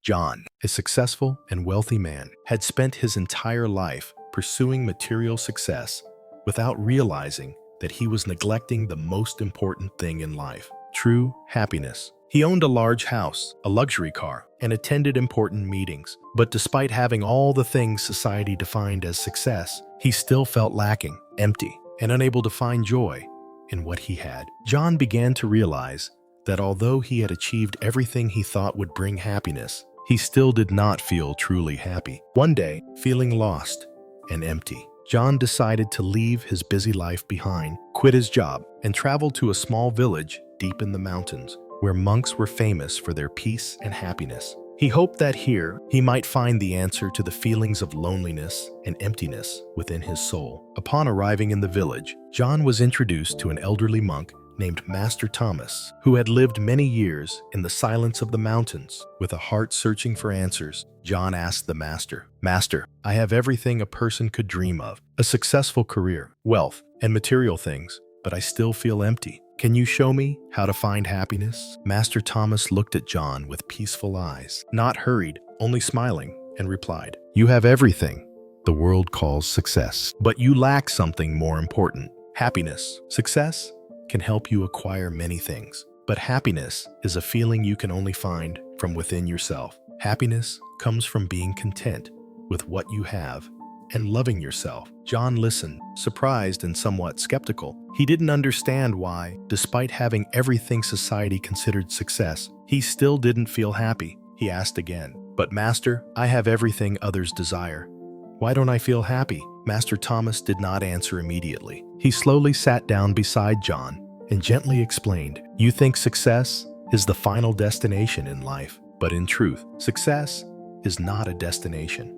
John, a successful and wealthy man, had spent his entire life pursuing material success without realizing that he was neglecting the most important thing in life: true happiness. He owned a large house, a luxury car, and attended important meetings. But despite having all the things society defined as success, he still felt lacking, empty, and unable to find joy in what he had. John began to realize that although he had achieved everything he thought would bring happiness, he still did not feel truly happy. One day, feeling lost and empty, John decided to leave his busy life behind, quit his job, and travel to a small village deep in the mountains, where monks were famous for their peace and happiness. He hoped that here he might find the answer to the feelings of loneliness and emptiness within his soul. Upon arriving in the village, John was introduced to an elderly monk named Master Thomas, who had lived many years in the silence of the mountains. With a heart searching for answers, John asked the master, "Master, I have everything a person could dream of: a successful career, wealth, and material things, but I still feel empty. Can you show me how to find happiness?" Master Thomas looked at John with peaceful eyes, not hurried, only smiling, and replied, "You have everything the world calls success, but you lack something more important: happiness. Success can help you acquire many things, but happiness is a feeling you can only find from within yourself. Happiness comes from being content with what you have and loving yourself." John listened, surprised and somewhat skeptical. He didn't understand why, despite having everything society considered success, he still didn't feel happy. He asked again, "But Master, I have everything others desire. Why don't I feel happy?" Master Thomas did not answer immediately. He slowly sat down beside John and gently explained, "You think success is the final destination in life, but in truth, success is not a destination,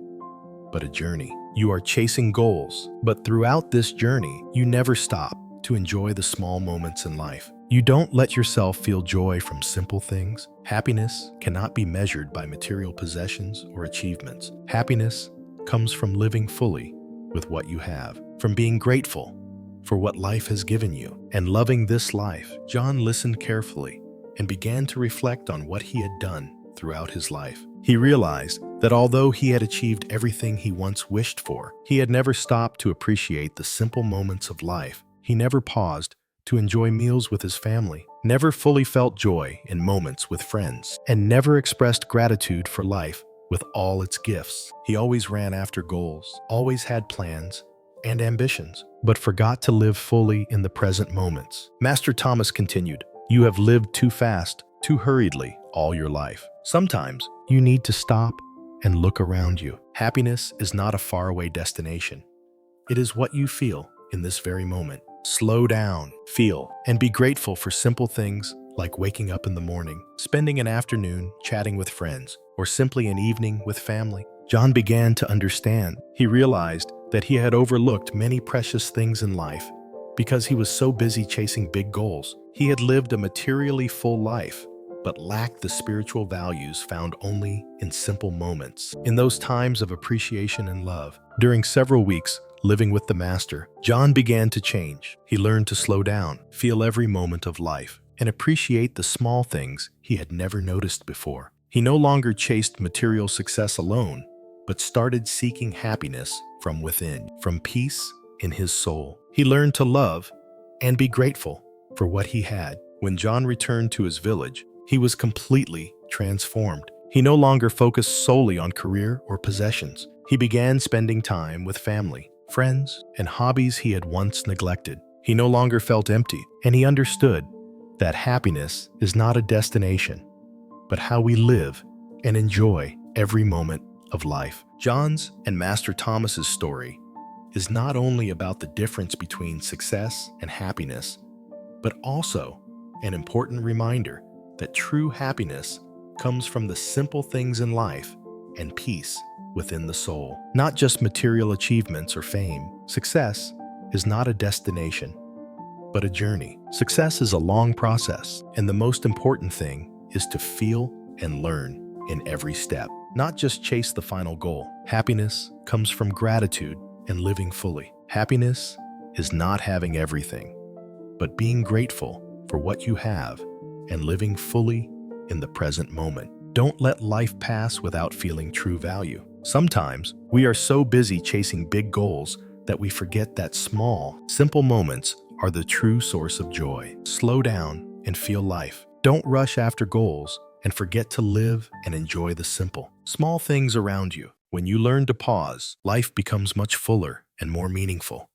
but a journey. You are chasing goals, but throughout this journey, you never stop to enjoy the small moments in life. You don't let yourself feel joy from simple things. Happiness cannot be measured by material possessions or achievements. Happiness comes from living fully with what you have, from being grateful for what life has given you, and loving this life." John listened carefully and began to reflect on what he had done throughout his life. He realized that although he had achieved everything he once wished for, he had never stopped to appreciate the simple moments of life. He never paused to enjoy meals with his family, never fully felt joy in moments with friends, and never expressed gratitude for life with all its gifts. He always ran after goals, always had plans and ambitions, but forgot to live fully in the present moments. Master Thomas continued, "You have lived too fast, too hurriedly all your life. Sometimes you need to stop and look around you. Happiness is not a faraway destination. It is what you feel in this very moment. Slow down, feel, and be grateful for simple things like waking up in the morning, spending an afternoon chatting with friends, or simply an evening with family." John began to understand. He realized that he had overlooked many precious things in life because he was so busy chasing big goals. He had lived a materially full life, but lacked the spiritual values found only in simple moments, in those times of appreciation and love. During several weeks living with the Master, John began to change. He learned to slow down, feel every moment of life, and appreciate the small things he had never noticed before. He no longer chased material success alone, but started seeking happiness from within, from peace in his soul. He learned to love and be grateful for what he had. When John returned to his village, he was completely transformed. He no longer focused solely on career or possessions. He began spending time with family, friends, and hobbies he had once neglected. He no longer felt empty, and he understood that happiness is not a destination, but how we live and enjoy every moment of life. John's and Master Thomas's story is not only about the difference between success and happiness, but also an important reminder that true happiness comes from the simple things in life and peace within the soul. Not just material achievements or fame. Success is not a destination, but a journey. Success is a long process, and the most important thing is to feel and learn in every step, not just chase the final goal. Happiness comes from gratitude and living fully. Happiness is not having everything, but being grateful for what you have and living fully in the present moment. Don't let life pass without feeling true value. Sometimes, we are so busy chasing big goals that we forget that small, simple moments are the true source of joy. Slow down and feel life. Don't rush after goals and forget to live and enjoy the simple, small things around you. When you learn to pause, life becomes much fuller and more meaningful.